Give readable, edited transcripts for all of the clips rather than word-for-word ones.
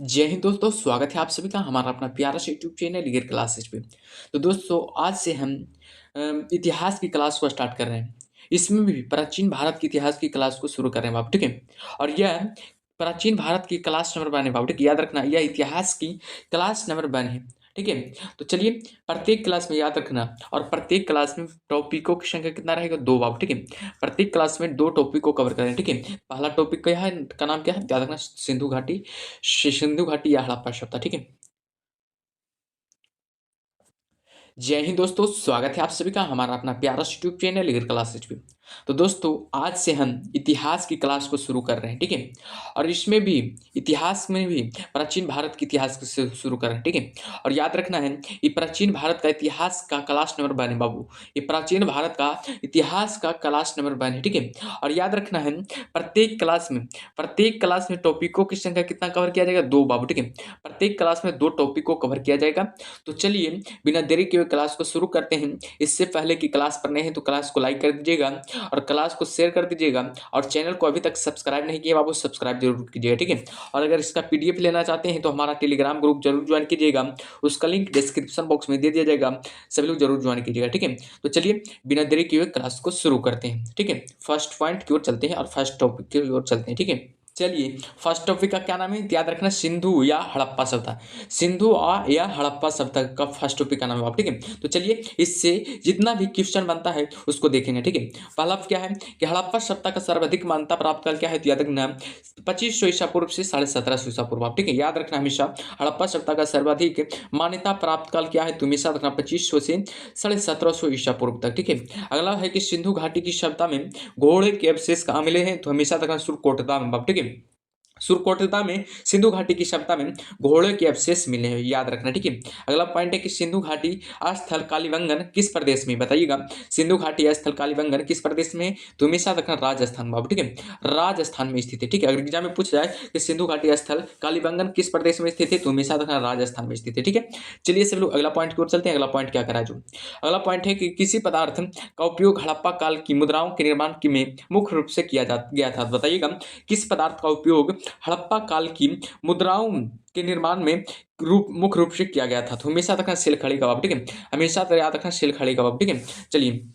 जय हिंद दोस्तों, स्वागत है आप सभी का हमारा अपना प्यारा सा यूट्यूब चैनल ईयर क्लासेज पे। तो दोस्तों आज से हम इतिहास की क्लास को स्टार्ट कर रहे हैं। इसमें भी प्राचीन भारत के इतिहास की क्लास को शुरू कर रहे हैं बाबू, ठीक है। और यह प्राचीन भारत की क्लास नंबर 1 है बाबू, ठीक है। याद रखना यह इतिहास की क्लास नंबर 1 है, ठीक है। तो चलिए प्रत्येक क्लास में याद रखना, और प्रत्येक क्लास में टॉपिकों की संख्या कितना रहेगा, 2 बाबू, ठीक है। प्रत्येक क्लास में 2 टॉपिक को कवर करें, ठीक है। पहला टॉपिक क्या है, का नाम क्या है, याद रखना, सिंधु घाटी, सिंधु घाटी या हड़प्पा सभ्यता, ठीक है। जय हिंद दोस्तों, स्वागत है आप सभी का हमारा अपना प्यारा यूट्यूब चैनल ईयर क्लासेज पे। तो दोस्तों आज से हम इतिहास की क्लास को शुरू कर रहे हैं, ठीक है। और इसमें भी इतिहास में भी प्राचीन भारत के इतिहास से शुरू कर रहे हैं, ठीक है। और याद रखना है ये प्राचीन भारत का इतिहास का क्लास नंबर 1 है बाबू। ये प्राचीन भारत का इतिहास का क्लास नंबर 1 है, ठीक है। और याद रखना है प्रत्येक क्लास में टॉपिकों की संख्या कितना कवर किया जाएगा, 2 बाबू, ठीक है। प्रत्येक क्लास में 2 टॉपिक को कवर किया जाएगा। तो चलिए बिना देरी के हुए क्लास को शुरू करते हैं। इससे पहले कि क्लास पर नए हैं तो क्लास को लाइक कर दीजिएगा और क्लास को शेयर कर दीजिएगा, और चैनल को अभी तक सब्सक्राइब नहीं किया बाबू, सब्सक्राइब जरूर कीजिएगा, ठीक है। और अगर इसका पीडीएफ लेना चाहते हैं तो हमारा टेलीग्राम ग्रुप जरूर ज्वाइन कीजिएगा, उसका लिंक डिस्क्रिप्शन बॉक्स में दे दिया जाएगा, सभी लोग जरूर ज्वाइन कीजिएगा, ठीक है। तो चलिए बिना देरी किए हुए क्लास को शुरू करते हैं, ठीक है। फर्स्ट पॉइंट की ओर चलते हैं और फर्स्ट टॉपिक की ओर चलते हैं, ठीक है। चलिए फर्स्ट टॉपिक का क्या नाम है, याद रखना, सिंधु या हड़प्पा सभ्यता। सिंधु या हड़प्पा सभ्यता का फर्स्ट टॉपिक का नाम है, ठीक है। तो चलिए इससे जितना भी क्वेश्चन बनता है उसको देखेंगे, ठीक है। पहला क्या है कि हड़प्पा सभ्यता का सर्वाधिक मान्यता प्राप्त काल क्या है, तो याद रखना 2500 ईसा पूर्व से 1750 ईसा पूर्व, ठीक है। याद रखना हमेशा हड़प्पा सभ्यता का सर्वाधिक मान्यता प्राप्त काल क्या है, तो हमेशा रखना 2500 से 1750 ईसा पूर्व तक, ठीक है। अगला है कि सिंधु घाटी की सभ्यता में घोड़े के अवशेष कहाँ मिले हैं, तो हमेशा रखना सुरकोटदा में, ठीक है। सुरकोटदा में सिंधु घाटी की सभ्यता में घोड़े के अवशेष मिले हैं, याद रखना, ठीक है। अगला पॉइंट है कि सिंधु घाटी स्थल कालीबंगन किस प्रदेश में, बताइएगा। सिंधु घाटी स्थल कालीबंगन किस प्रदेश में, तो हमेशा रखना राजस्थान बाबू, ठीक है। राजस्थान में स्थित है, ठीक है। अगर एग्जाम में पूछ जाए कि सिंधु घाटी स्थल कालीबंगन किस प्रदेश में स्थित है, तो हमेशा रखना राजस्थान में स्थित है, ठीक है। चलिए सब लोग अगला पॉइंट की ओर चलते हैं। अगला पॉइंट क्या करा जो अगला पॉइंट है कि किसी पदार्थ का उपयोग हड़प्पा काल की मुद्राओं के निर्माण में मुख्य रूप से किया गया था, बताइएगा। किस पदार्थ का उपयोग हड़प्पा काल की मुद्राओं के निर्माण में मुख्य रूप से किया गया था, तो हमेशा रखना सिलखड़ी कबाब, ठीक है। हमेशा याद रखना सिलखड़ी कबाब, ठीक है। चलिए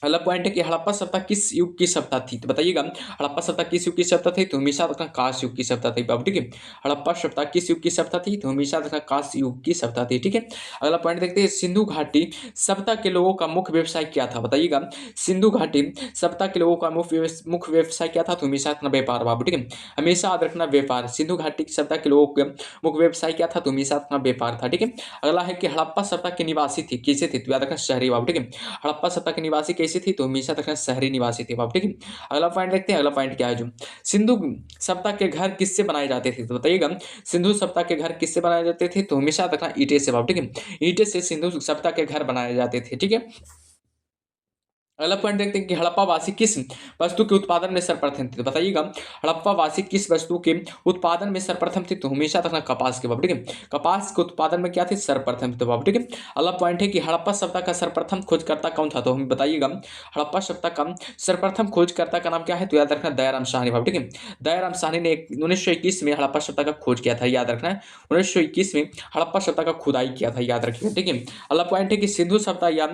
अगला पॉइंट है कि हड़प्पा सभ्यता किस युग की सभ्यता थी, तो बताइएगा। हड़प्पा सभ्यता किस युग की सभ्यता थी, तो हमेशा रखना कांस्य युग की सभ्यता थी बाबू, ठीक है। हड़प्पा सभ्यता किस युग की सभ्यता थी, तो हमेशा रखना कांस्य युग की सभ्यता थी, ठीक है। अगला पॉइंट देखते हैं, सिंधु घाटी सभ्यता के लोगों का मुख्य व्यवसाय क्या था, बताइएगा। सिंधु घाटी सभ्यता के लोगों का मुख्य व्यवसाय क्या था, तो हमेशा रखना व्यापार बाबू, ठीक है। हमेशा याद रखना व्यापार। सिंधु घाटी की सभ्यता के लोगों का मुख्य व्यवसाय क्या था, तो हमेशा रखना व्यापार था, ठीक है। अगला है कि हड़प्पा सभ्यता के निवासी थे, कैसे थे, तो याद रखना शहरी बाबू, ठीक है। हड़प्पा सभ्यता के निवासी कैसे थी, तो हमेशा तक शहरी निवासी थे बाबू, ठीक है। अगला पॉइंट देखते हैं। अगला पॉइंट क्या है जो सिंधु सभ्यता के घर किससे बनाए जाते थे, तो बताइएगा। सिंधु सभ्यता के घर किससे बनाए जाते थे, तो हमेशा रखना ईंटे से बाबू, ठीक है। ईंटे से सिंधु सभ्यता के घर बनाए जाते थे, ठीक है। अगला पॉइंट देखते हैं कि हड़प्पा वासी किस वस्तु के उत्पादन में सर्वप्रथम थे, तो बताइएगा। हड़प्पा वासी किस वस्तु के उत्पादन में सर्वप्रथम थे, तो हमेशा रखना कपास के बाबू, ठीक है। कपास के उत्पादन में क्या थे, सर्वप्रथम थे बाबू, ठीक है। अगला पॉइंट है कि हड़प्पा सभ्यता का सर्वप्रथम खोजकर्ता कौन था, तो हमें बताइएगा। हड़प्पा सभ्यता का सर्वप्रथम खोजकर्ता का नाम क्या है, तो याद रखना दयाराम साहनी बाबू, ठीक है। दयाराम साहनी ने 1921 में हड़प्पा सभ्यता का खोज किया था, याद रखना है। 1921 में हड़प्पा सभ्यता का खुदाई किया था, याद रखिएगा, ठीक है। अगला पॉइंट है कि सिंधु सभ्यता या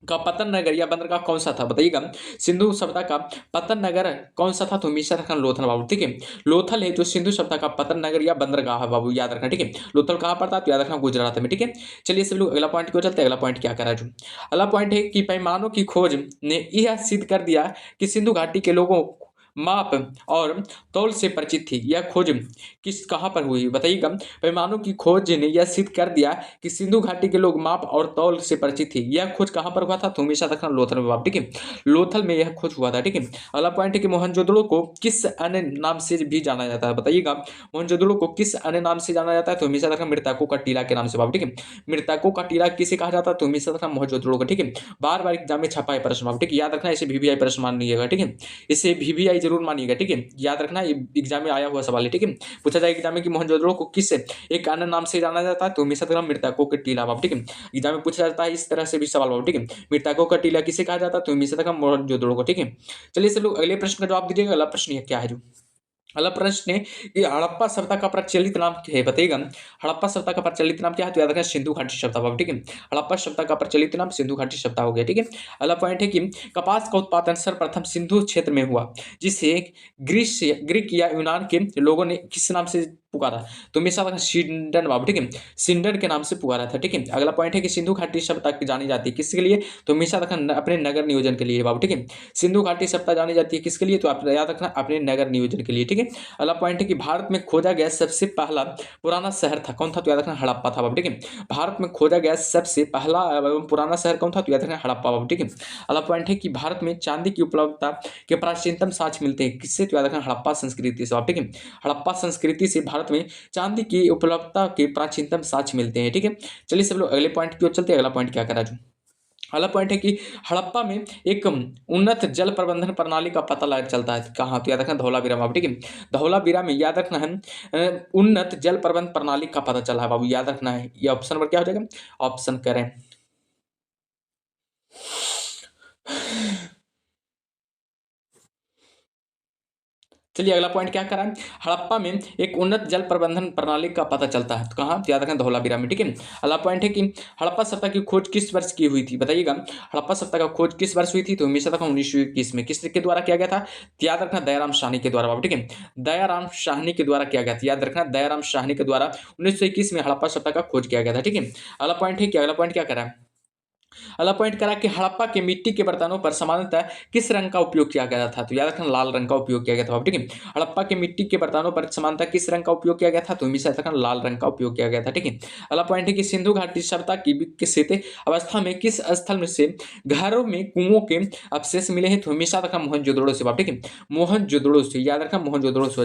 का पतन नगर या बंदरगाह कौन सा था, बताइएगा। सिंधु सभ्यता का पतन नगर कौन सा था, तो हमेशा रखना लोथल बाबू, ठीक है। लोथल है जो सिंधु सभ्यता का पतन नगर या बंदरगाह है बाबू, याद रखना, ठीक है। लोथल कहाँ पड़ता है, तो याद रखना गुजरात में, ठीक है। चलिए सब लोग अगला पॉइंट क्यों चलते हैं। अगला पॉइंट क्या करा जो अगला पॉइंट है कि पैमानों की खोज ने यह सिद्ध कर दिया कि सिंधु घाटी के लोगों माप और तौल से परिचित थी। यह खोज किस कहाँ पर हुई, बताइएगा। पैमानों की खोज ने यह सिद्ध कर दिया कि सिंधु घाटी के लोग माप और तौल से परिचित थे। यह खोज कहाँ पर हुआ था, तो हमेशा रखना लोथल में बाप, ठीक है। लोथल में यह खोज हुआ था, ठीक है। अगला पॉइंट है कि मोहनजोदड़ो को किस अन्य नाम से भी जाना जाता है, बताइएगा। मोहनजोदड़ो को किस अन्य नाम से जाना जाता है, तो हमेशा रखना मृतकों का टीला के नाम से बाप, ठीक है। मृतकों का टीला किसे कहा जाता है, तो हमेशा रखना मोहनजोदड़ो का, ठीक है। बार बार एग्जाम में छपा है प्रश्न बाप, ठीक है। याद रखना, इसे वीवीआई प्रश्न मानिएगा, ठीक है। इसे वीवीआई जरूर मानिएगा, ठीक है। याद रखना ये एग्जाम में आया हुआ सवाल है, ठीक है। पूछा जाए एग्जाम में कि मोहनजोदड़ो को किस एक अन्य नाम से जाना जाता है, तो हमेशा रखना मृतकों के टीला बाप, ठीक है। एग्जाम में पूछा जाता है इस तरह से भी सवाल बाप, ठीक है। मृतकों का टीला किसे कहा जाता है, तो हमेशा रखना मोहनजोदड़ो को, ठीक है। चलिए सब लोग अगले प्रश्न का जवाब दीजिएगा। अगला प्रश्न ये क्या है जो अगला प्रश्न है कि हड़प्पा सभ्यता का प्रचलित नाम क्या है, बताइएगा। हड़प्पा सभ्यता का प्रचलित नाम क्या है, तो याद रखना सिंधु घाटी सभ्यता बाबू, ठीक है। हड़प्पा सभ्यता का प्रचलित नाम सिंधु घाटी सभ्यता हो गया, ठीक है। अगला पॉइंट है कि कपास का उत्पादन सर्वप्रथम सिंधु क्षेत्र में हुआ, जिसे ग्रीक या यूनान के लोगों ने किस नाम से पुकारा, तो हमेशा रखना सिंडन बाबू, ठीक है। सिंडन के नाम से पुकारा था, ठीक है। अगला पॉइंट है कि सिंधु घाटी सभ्यता जानी जाती है किसके लिए, तो हमेशा रखना अपने नगर नियोजन के लिए बाबू, ठीक है। सिंधु घाटी सभ्यता जानी जाती है किसके लिए, तो आप याद रखना अपने नगर नियोजन के लिए, ठीक है। अगला पॉइंट है कि भारत में खोजा गया सबसे पहला पुराना शहर था, कौन था, तो याद रखना हड़प्पा था बाबू, ठीक है। भारत में खोजा गया सबसे पहला एवं पुराना शहर कौन था, तो याद रखना हड़प्पा बाबू, ठीक है। अगला पॉइंट है कि भारत में चांदी की उपलब्धता के प्राचीनतम साक्ष्य मिलते हैं किससे, तो याद रखना हड़प्पा संस्कृति से बाबू, ठीक है। हड़प्पा संस्कृति से भारत में चांदी की उपलब्धता के प्राचीनतम साक्ष्य मिलते हैं, ठीक है। चलिए सब लोग अगले पॉइंट की ओर चलते हैं। अगला पॉइंट क्या करा जो, अगला पॉइंट है कि हड़प्पा में एक उन्नत जल प्रबंधन प्रणाली का पता लग चलता है, कहाँ, तो याद रखना धौलावीरा बाबू, ठीक है। धौलावीरा में याद रखना है उन्नत जल प्रबंधन प्रणाली का पता चला है बाबू, याद रखना है। ये ऑप्शन पर क्या हो जाएगा, ऑप्शन करें। चलिए अगला पॉइंट क्या करा है, हड़प्पा में एक उन्नत जल प्रबंधन प्रणाली का पता चलता है, तो कहाँ, तो याद रखना धौलावीरा में, ठीक है। अगला पॉइंट है कि हड़प्पा सभ्यता की खोज किस वर्ष की हुई थी, बताइएगा। हड़प्पा सभ्यता का खोज किस वर्ष हुई थी, तो हमेशा तक 1921 में किसके द्वारा किया गया था, तो याद रखना दयाराम साहनी के द्वारा बाबू, ठीक है। दयाराम साहनी के द्वारा किया गया था, याद रखना दयाराम साहनी के द्वारा 1921 में हड़प्पा सभ्यता का खोज किया गया था, ठीक है। अगला पॉइंट है कि अगला पॉइंट क्या करा, अगला पॉइंट करा कि हड़प्पा के मिट्टी के बर्तनों पर सामान्यतः किस रंग का उपयोग किया गया था, तो याद रखना लाल रंग का उपयोग किया गया था, ठीक है। हड़प्पा के मिट्टी के बर्तनों पर सामान्यतः किस रंग का उपयोग किया गया था, तो हमेशा रखना लाल रंग का उपयोग किया गया था, ठीक है। अगला पॉइंट है कि सिंधु घाटी सभ्यता की विकसित अवस्था में किस स्थल में से घरों में कुओं के अवशेष मिले हैं, तो हमेशा रखना मोहनजोदड़ो से, ठीक है। मोहनजोदड़ो से, याद रखना मोहनजोदड़ो से हो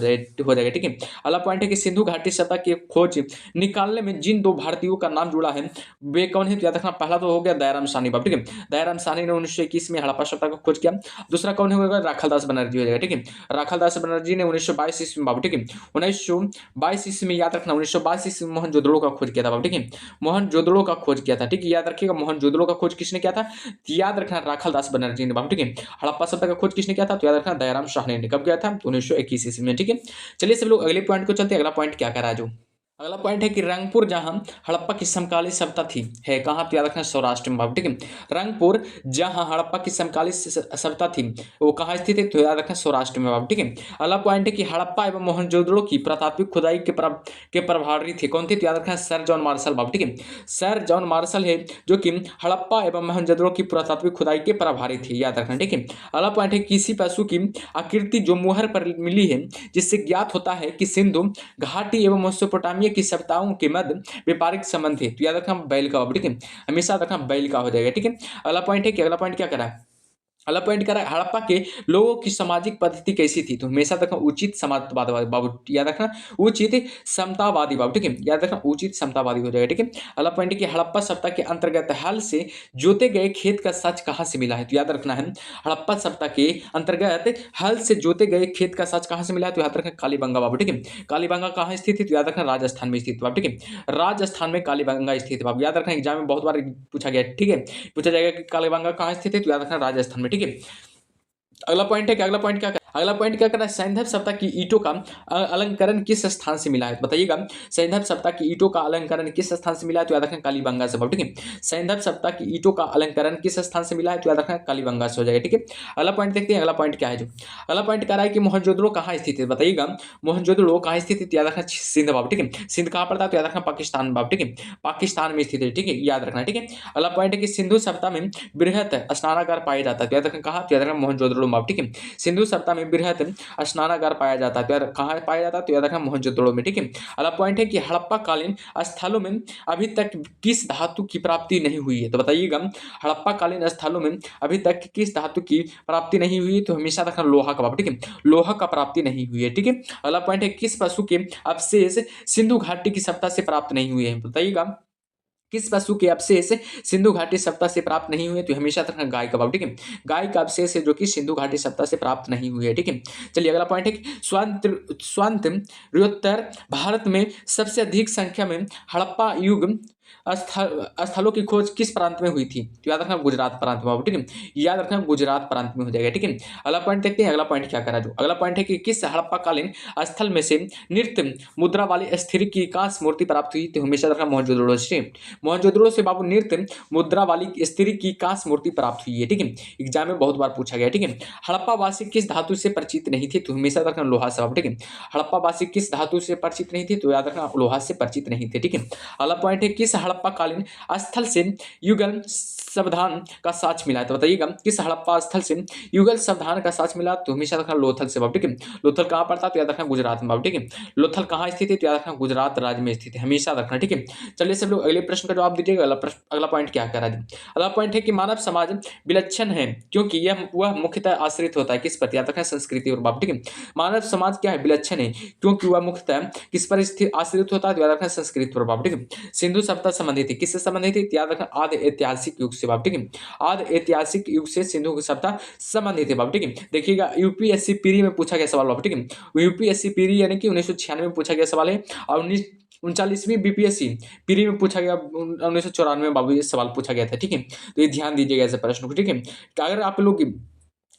जाएगा, ठीक है। अगला पॉइंट है कि सिंधु घाटी सभ्यता की खोज निकालने में जिन दो भारतीयों का नाम जुड़ा है वे कौन है, तो याद रखना पहला तो हो गया दयाराम साहनी बाबू, ठीक है। दयाराम साहनी ने 1921 में हड़प्पा सभ्यता को खोज किया। दूसरा कौन होगा, राखालदास बनर्जी हो जाएगा, ठीक है। राखालदास बनर्जी ने 1922 ईस्वी में बाबू, ठीक है। 1922 ईस्वी में याद रखना 1922 ईस्वी में मोहनजोदड़ो का खोज किया था बाबू, ठीक है। मोहनजोदड़ो का खोज किया था, ठीक है, याद रखिएगा। मोहनजोदड़ो का खोज किसने किया था, याद रखना राखालदास बनर्जी ने बाबू, ठीक है। हड़प्पा सभ्यता का खोज किसने किया था, तो याद रखना दयाराम साहनी ने, कब किया था, 1921 ईस्वी में, ठीक है। चलिए सब लोग अगले पॉइंट को चलते हैं। अगला पॉइंट क्या करा जो, अगला पॉइंट है कि रंगपुर जहां हड़प्पा की समकालीन सभ्यता थी है कहाँ, तो याद रखना सौराष्ट्र में बाबू, ठीक है। रंगपुर जहां हड़प्पा की समकालीन सभ्यता थी वो कहाँ स्थित है, तो याद रखना सौराष्ट्र में बाबू, ठीक है। अगला पॉइंट है कि हड़प्पा एवं मोहनजोदड़ो की पुरातात्विक खुदाई के प्रभारी थे कौन थे, तो याद रखना सर जॉन मार्शल बाबू, ठीक है। सर जॉन मार्शल है जो कि हड़प्पा एवं मोहनजोदड़ो की पुरातात्विक खुदाई के प्रभारी थे, याद रखना, ठीक है। अगला पॉइंट है किसी पशु की आकृति जो मुहर पर मिली है जिससे ज्ञात होता है कि सिंधु घाटी एवं मेसोपोटामिया की सभ्यताओं के मध्य व्यापारिक संबंध थे, तो याद रखना बैल का, ठीक है। हमेशा रखना बैल का हो जाएगा, ठीक है। अगला पॉइंट है कि अगला पॉइंट क्या करा, अगला पॉइंट करा हड़प्पा के लोगों की सामाजिक पद्धति कैसी थी, तो हमेशा रखना उचित समाजवादी बाबू, याद रखना उचित समतावादी बाबू, ठीक है। याद रखना उचित समतावादी हो जाएगा, ठीक है। अगला पॉइंट है कि हड़प्पा सभ्यता के अंतर्गत हल से जोते गए खेत का सच कहाँ से मिला है, तो याद रखना है हड़प्पा सभ्यता के अंतर्गत हल से जोते गए खेत का सच कहाँ से मिला है, तो याद रखना कालीबंगा बाबू, ठीक है। कालीबंगा कहाँ स्थित है, तो याद रखना राजस्थान में स्थित बाबू, ठीक है। राजस्थान में कालीबंगा स्थित बाबू, याद रखना एग्जाम में बहुत बार पूछा गया, ठीक है। पूछा जाएगा कि कालीबंगा कहाँ स्थित है, तो याद रखना राजस्थान में, ठीक है। अगला पॉइंट है कि अगला पॉइंट क्या, अगला पॉइंट क्या करना है, सैंधव सभ्यता की ईंटों का अलंकरण किस स्थान से मिला है, बताइएगा। सैंधव सभ्यता की ईंटों का अलंकरण किस स्थान से मिला है, तो याद रखना कालीबंगा से, ठीक है। सैंधव सभ्यता की ईंटों का अलंकरण किस स्थान से मिला है, तो याद रखना कालीबंगा से हो जाएगा, ठीक है। अगला पॉइंट देखते हैं। अगला पॉइंट क्या है जो, अगला पॉइंट कह रहा है कि मोहनजोदड़ो कहाँ स्थित है, बताइएगा। मोहनजोदड़ो कहाँ स्थित है, तो याद रखना सिंध बाबू, ठीक है। सिंध कहाँ पड़ता है, तो याद रखना पाकिस्तान बाबू, ठीक है। पाकिस्तान में स्थित है, ठीक है, याद रखना, ठीक है। अगला पॉइंट है कि सिंधु सभ्यता में बृहत स्नानागार पाया जाता है, तो याद रखना कहाँ, तो याद रखना मोहनजोदड़ो बाबू, ठीक है। सिंधु सभ्यता में बृहत स्नानागार पाया जाता है, तो यार कहाँ पाया जाता है, तो याद रखना मोहनजोदड़ो में, ठीक है। अगला पॉइंट है कि हड़प्पा कालीन स्थलों में अभी तक किस धातु की प्राप्ति नहीं हुई है, तो बताइएगा। हड़प्पा कालीन स्थलों में अभी तक किस धातु की प्राप्ति नहीं हुई है, तो हमेशा रखना लोहा का, ठीक है। लोहा का प्राप्ति नहीं हुई है, ठीक है। अगला पॉइंट है किस पशु के अवशेष सिंधु घाटी की सभ्यता से प्राप्त नहीं हुए हैं, बताइएगा। किस पशु के अवशेष सिंधु घाटी सभ्यता से प्राप्त नहीं हुए, तो हमेशा रखना गाय का, ठीक है। गाय का अवशेष है जो कि सिंधु घाटी सभ्यता से प्राप्त नहीं हुए, ठीक है। चलिए अगला पॉइंट है कि स्वातंत्र्योत्तर भारत में सबसे अधिक संख्या में हड़प्पा युग स्थलों की खोज किस प्रांत में हुई थी? तो याद रखना गुजरात प्रांत में, ठीक है, याद रखना गुजरात प्रांत में हो जाएगा, ठीक है। अगला पॉइंट देखते हैं, अगला पॉइंट क्या करा जो अगला पॉइंट है कि किस हड़प्पा कालीन स्थल में से नृत्य मुद्रा वाली स्थिर की कांस्य मूर्ति प्राप्त हुई? तो हमेशा रखना मोहनजोदड़ो से। मोहनजोदड़ो से बाबू नृत्य मुद्रा वाली स्त्री की कांस्य मूर्ति प्राप्त हुई है, ठीक है। एग्जाम में बहुत बार पूछा गया, ठीक है। हड़प्पा वासी किस धातु से परिचित नहीं थे? तो हमेशा रखना लोहा से, ठीक है। हड़प्पा वासी किस धातु से परिचित नहीं थे? तो याद रखना लोहा से परिचित नहीं थे, ठीक है। अगला पॉइंट है किस हड़प्पा कालीन स्थल से युगल सावधान का साक्ष्य मिला है? तो बताइएगा किस हड़प्पा स्थल से युगल सावधान का साक्ष्य मिला? तो हमेशा रखना लोथल से, ठीक है। लोथल कहाँ पड़ता है? तो याद रखना गुजरात में, ठीक है। लोथल कहाँ स्थित है? तो याद रखना गुजरात राज्य में स्थित है, हमेशा रखना, ठीक है। चलिए सब लोग अगले प्रश्न का जवाब दीजिएगा। अगला पॉइंट क्या कह रहा है? अगला पॉइंट है कि मानव समाज विलक्षण है क्योंकि यह वह मुख्यतः आश्रित होता है किस पर? याद रखना संस्कृति और भाव, ठीक है। मानव समाज क्या है? विलक्षण है क्योंकि वह मुख्यतः किस पर आश्रित होता है? याद रखना संस्कृति और भाव, ठीक है। सिंधु सभ्यता संबंधित है किससे संबंधित है? याद रखना आदि ऐतिहासिक युग से, ठीक है। आदि ऐतिहासिक युग से सिंधु सभ्यता संबंधित है, ठीक है। देखिएगा यूपीएससी पीरी में पूछा गया सवाल, ठीक है। यूपीएससी पीरी यानी कि 1996 में पूछा गया सवाल है और 39वीं बीपीएससी पीरी में पूछा गया 1994 में बाबू ये सवाल पूछा गया था, ठीक है। तो ये ध्यान दीजिएगा ऐसे प्रश्न को, ठीक है। अगर आप लोग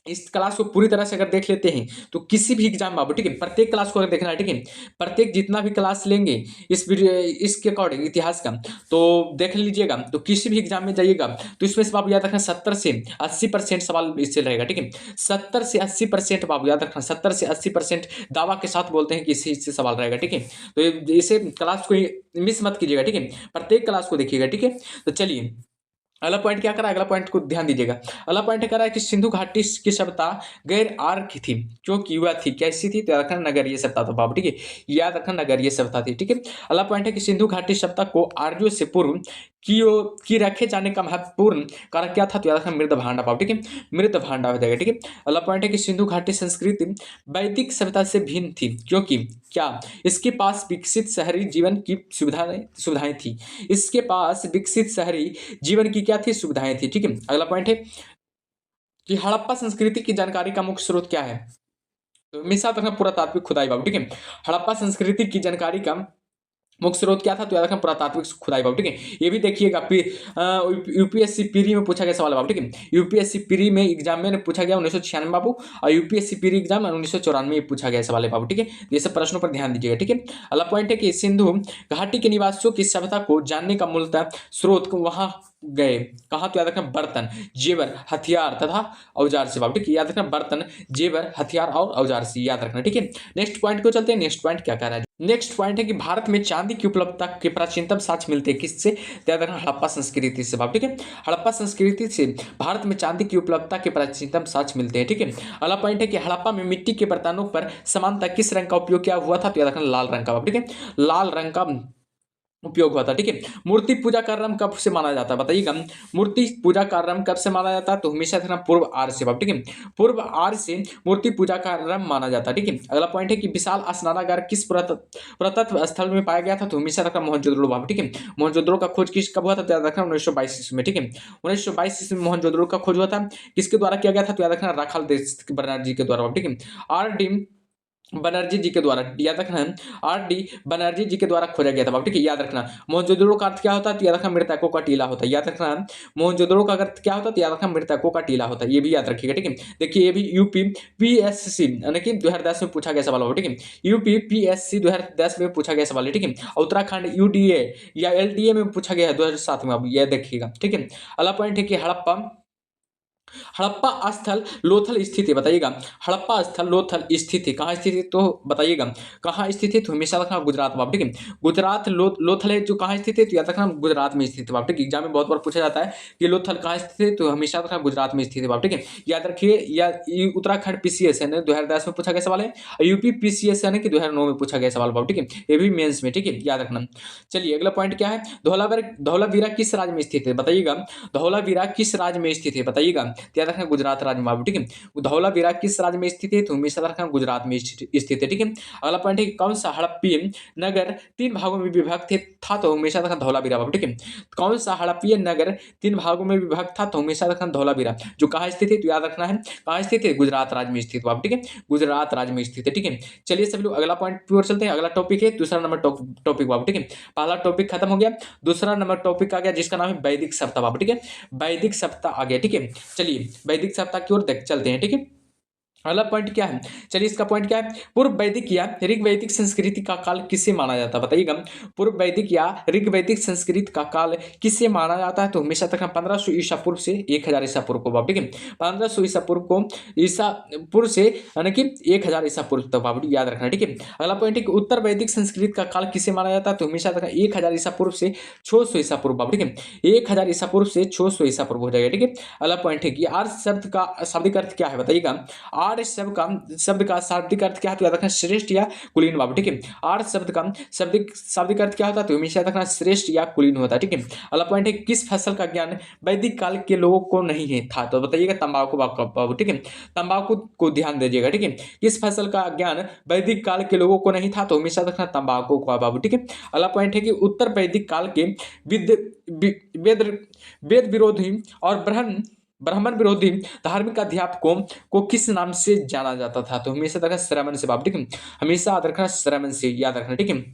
इस क्लास को पूरी तरह से अगर देख लेते हैं तो किसी भी एग्जाम में, ठीक है, प्रत्येक क्लास को अगर देखना है, ठीक है, प्रत्येक जितना भी क्लास लेंगे इसके अकॉर्डिंग इतिहास का तो देख लीजिएगा, तो किसी भी एग्जाम में जाइएगा तो इसमें से बाबू याद रखना 70 से 80% सवाल इससे रहेगा, ठीक है। 70 से 80% बाबू याद रखना 70 से 80% दावा के साथ बोलते हैं कि इससे सवाल रहेगा, ठीक है। तो इसे क्लास को मिस मत कीजिएगा, ठीक है, प्रत्येक क्लास को देखिएगा, ठीक है। तो चलिए अगला पॉइंट क्या करा, अगला पॉइंट को ध्यान दीजिएगा। अगला पॉइंट करा है कि सिंधु घाटी की सभ्यता गैर आर्क थी क्योंकि युवा थी, कैसी थी? तो याद रखना नगरीय सभ्यता था बाबू, ठीक है, याद रखना नगरीय सभ्यता थी, ठीक है। अगला पॉइंट है कि सिंधु घाटी सभ्यता को आर्यों से पूर्व की रखे जाने का महत्वपूर्ण कारक क्या था? तो याद रखना मृद भांडा बाबू, ठीक है, मृद भांडा हो जाएगा, ठीक है। अगला पॉइंट है कि सिंधु घाटी संस्कृति वैदिक सभ्यता से भिन्न थी क्योंकि क्या? इसके पास विकसित शहरी जीवन की सुविधाएं थी, इसके पास विकसित शहरी जीवन की क्या थी? सुविधाएं थी, ठीक है। अगला पॉइंट है कि हड़प्पा संस्कृति की जानकारी का मुख्य स्रोत क्या है? तो हमेशा रखना पुरातात्विक खुदाई बाबू, ठीक है। हड़प्पा संस्कृति की जानकारी का मुख्य स्रोत क्या था? तो याद रखना पुरातात्विक खुदाई बाबू, ठीक है। ये भी देखिएगा यूपीएससी पीरी में पूछा गया सवाल बाबू, ठीक है। यूपीएससी पीरी में एग्जाम में पूछा गया 1996 बाबू और यूपीएससी पीरी एग्जाम 1994 में पूछा गया सवाल है बाबू, ठीक है। ये सब प्रश्नों पर ध्यान दीजिएगा, ठीक है। अगला पॉइंट है कि सिंधु घाटी के निवासियों की सभ्यता को जानने का मूलतः स्रोत वहां गए कहा? तो याद रखना बर्तन, जेवर, हथियार तथा औजार से बाबू, ठीक है। याद रखना बर्तन, जेवर, हथियार और औजार से, याद रखना, ठीक है। नेक्स्ट पॉइंट को चलते हैं। नेक्स्ट पॉइंट क्या कह रहा है? नेक्स्ट पॉइंट है कि भारत में चांदी की उपलब्धता के प्राचीनतम साक्ष्य मिलते हैं किससे? याद रखना हड़प्पा संस्कृति से बाबू, ठीक है। हड़प्पा संस्कृति से भारत में चांदी की उपलब्धता के प्राचीनतम साक्ष्य मिलते हैं, ठीक है। अगला पॉइंट है कि हड़प्पा में मिट्टी के बर्तनों पर समानता किस रंग का उपयोग किया हुआ था? तो याद रखना लाल रंग का बाबू, ठीक है, लाल रंग का उपयोग हुआ था, ठीक है। मूर्ति पूजा का आरंभ कब से माना जाता है? बताइएगा मूर्ति पूजा का आरंभ कब से माना जाता है? तो हमेशा देखना पूर्व आर्य से, ठीक है, पूर्व आर्य से मूर्ति पूजा का आरंभ माना जाता है, ठीक है। अगला पॉइंट है कि विशाल स्नानागार किस पुरातत्व स्थल में पाया गया था? तो हमेशा रखना मोहनजोदड़ो बाबू, ठीक है। मोहनजोदड़ो का खोज किस कब हुआ था? तो याद रखना 1922 ईस्वी में, ठीक है। 1922 ईस्वी में मोहनजोदड़ो का खोज हुआ था, किसके द्वारा किया गया था? तो याद रखना राखाल देश बनर्जी के द्वारा, ठीक है। आर.डी. बनर्जी जी के द्वारा, याद रखना आर.डी. बनर्जी जी के द्वारा खोजा गया था, ठीक है। याद रखना मोहनजोदड़ो का अर्थ क्या होता है? तो याद रखना मृतकों का टीला होता है, याद रखना मोहनजोदड़ो का अर्थ क्या होता है? तो याद रखना मृतकों का टीला होता है, ये भी याद रखिएगा, ठीक है। देखिए ये भी यूपी पीएससी यानी कि 2010 में पूछा गया सवाल होगा, ठीक है। यूपी पीएससी 2010 में पूछा गया सवाल है, ठीक है। उत्तराखंड यूडीए या एलडीए में पूछा गया है 2007 में, अब यह देखिएगा, ठीक है। अगला पॉइंट है कि हड़प्पा स्थल लोथल स्थित है, बताइएगा हड़प्पा स्थल लोथल स्थित है, कहाँ स्थित है? तो बताइएगा कहाँ स्थित है? तो हमेशा रखना गुजरात में, ठीक है। गुजरात लोथल है जो कहाँ स्थित है? तो याद रखना गुजरात में स्थित है, ठीक है। एग्जाम में बहुत बार पूछा जाता है कि लोथल कहाँ स्थित है, तो हमेशा रखना गुजरात में स्थित है, ठीक है। याद रखिए या उत्तराखंड पीसीएस है 2010 में पूछा गया सवाल है, यूपी पीसीएस है कि 2009 में पूछा गया सवाल, ठीक है। ये भी मेंस में, ठीक है, याद रखना। चलिए अगला पॉइंट क्या है? धौलावीरा किस राज्य में स्थित है? बताइएगा धौलावीरा किस राज्य में स्थित है? बताइएगा तो याद रखना गुजरात राज्य में बाबू, ठीक है। धौलावीरा किस राज्य में स्थित है, तो हमेशा याद रखना गुजरात में स्थित है, ठीक है। अगला पॉइंट है कि कौन सा हड़प्पीय नगर 3 भागों में विभक्त था, तो हमेशा याद रखना धौलावीरा बाबू, ठीक है। कौन सा हड़प्पीय नगर 3 भागों में विभक्त था, तो हमेशा रखना धौलावीरा, जो कहाँ स्थित है, तो याद रखना है कहाँ स्थित है, गुजरात राज्य में स्थित बाबू, ठीक है, गुजरात राज्य में स्थित है, ठीक है। चलिए सभी लोग अगला पॉइंट की ओर चलते हैं। अगला टॉपिक है दूसरा नंबर टॉपिक बाबू, ठीक है। पहला टॉपिक खत्म हो गया, दूसरा नंबर टॉपिक आ गया जिसका नाम है वैदिक सप्ताह बाबू, ठीक है। वैदिक सप्ताह आ गया, ठीक है। चलिए वैदिक सप्ताह की ओर देख चलते हैं, ठीक है। अगला पॉइंट क्या है, चलिए इसका पॉइंट क्या है, पूर्व वैदिक या ऋग वैदिक संस्कृति का काल किसे माना जाता है, बताइएगा। पूर्व वैदिक या ऋग वैदिक संस्कृति का काल किसे माना जाता है, तो हमेशा तक 1500 ईसा पूर्व से 1000 ईसा पूर्व को बाबू, ठीक है। 1500 ईसा पूर्व को ईसा पूर्व से यानी कि 1000 ईसा पूर्व तक बाबू याद रखना, ठीक है। अगला पॉइंट है कि उत्तर वैदिक संस्कृति का काल किसे माना जाता है, तो हमेशा तक 1000 ईसा पूर्व से 600 ईसा पूर्व बाबू, ठीक है। 1000 ईसा पूर्व से 600 ईसा पूर्व हो जाएगा, ठीक है। अगला पॉइंट है कि आर्य शब्द का शाब्दिक अर्थ क्या है, बताइएगा। आर्य शब्द का शाब्दिक अर्थ क्या है, तो याद रखना श्रेष्ठ या कुलीन बाबू, ठीक है। आर्य शब्द का शाब्दिक अर्थ क्या होता है, तो हमेशा याद रखना श्रेष्ठ या कुलीन होता है, ठीक है। अगला पॉइंट है किस फसल का ज्ञान वैदिक काल के लोगों को नहीं है था, तो बताइएगा तंबाकू बाबू, ठीक है। तंबाकू को ध्यान दीजिएगा, ठीक है। किस फसल का ज्ञान वैदिक काल के लोगों को नहीं था, तो हमेशा रखना तंबाकू को बाबू, ठीक है। अगला पॉइंट है कि उत्तर वैदिक काल के वेद विरोधी और ब्राह्मण विरोधी धार्मिक अध्यापकों को किस नाम से जाना जाता था, तो हमेशा रखना श्रमण से बाबू, ठीक है। हमेशा याद रखना श्रमण से याद रखना, ठीक है।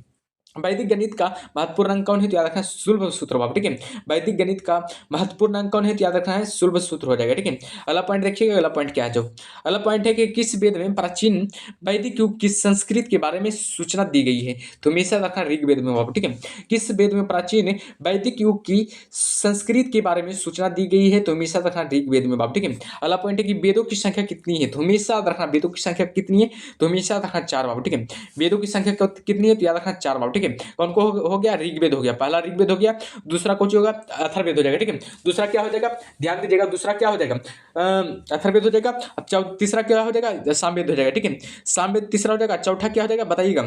वैदिक गणित का महत्वपूर्ण अंक कौन है, तो याद रखना सुलभ सूत्र बाबू, ठीक है। वैदिक गणित का महत्वपूर्ण अंक कौन है, तो याद रखना है सुलभ सूत्र हो जाएगा, ठीक है। अगला पॉइंट देखिएगा, अगला पॉइंट क्या है जो अगला पॉइंट है कि किस वेद में प्राचीन वैदिक युग की संस्कृत के बारे में सूचना दी गई है, तो हमेशा रखना ऋग्वेद में बाबू, ठीक है। किस वेद में प्राचीन वैदिक युग की संस्कृत के बारे में सूचना दी गई है, तो हमेशा रखना ऋग्वेद में बाबू, ठीक है। अगला पॉइंट है कि वेदों की संख्या कितनी है, तो हमेशा रखना वेदों की संख्या कितनी है, तो हमेशा रखना 4 बाबू, ठीक है। वेदों की संख्या कितनी है, तो याद रखना 4 बाबू, ठीक है। कौन को हो गया, ऋग्वेद हो गया, पहला ऋग्वेद हो गया, दूसरा कुछ होगा अथर्ववेद हो जाएगा, ठीक है। दूसरा क्या हो जाएगा, ध्यान दीजिएगा, दूसरा क्या हो जाएगा अथर्ववेद हो जाएगा। तीसरा क्या हो जाएगा, सामवेद हो जाएगा, ठीक है। सामवेद तीसरा हो जाएगा, चौथा क्या हो जाएगा बताइएगा।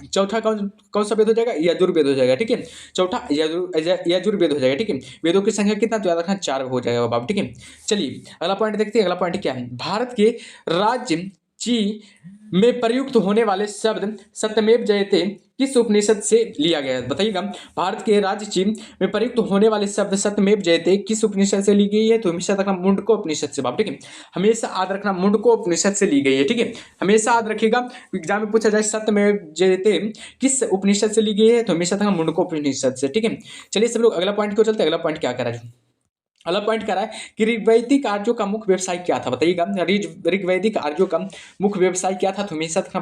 चौथा कौन सा वेद हो जाएगा, यजुर्वेद हो जाएगा, ठीक है। चौथा यजुर्वेद हो जाएगा, ठीक है। वेदों की संख्या कितना, तो याद रखना 4 हो जाएगा बाबू, ठीक है। चलिए अगला पॉइंट देखते हैं, अगला पॉइंट क्या है, भारत के राज्य ची में प्रयुक्त होने वाले शब्द सत्यमेव जयते किस उपनिषद से लिया गया है, बताइएगा। भारत के राज्य ची में प्रयुक्त होने वाले शब्द सत्यमेव जयते किस उपनिषद से ली गई है, तो हमेशा रखना मुंडको उपनिषद से बाबू, ठीक है। हमेशा याद रखना मुंडको उपनिषद से ली गई है, ठीक है। हमेशा याद रखिएगा, एग्जाम में पूछा जाए सत्यमेव जयते किस उपनिषद से ली गई है, तो हमेशा रखना मुंडको उपनिषद से, ठीक है। चलिए सब लोग अगला पॉइंट को चलते हैं। अगला पॉइंट क्या कह रहा है, अगला पॉइंट कह रहा है कि ऋग्वैदिक आर्यों का मुख्य व्यवसाय क्या था, बताइएगा। ऋग्वैदिक आर्यों का मुख्य व्यवसाय क्या था, तो हमेशा रखना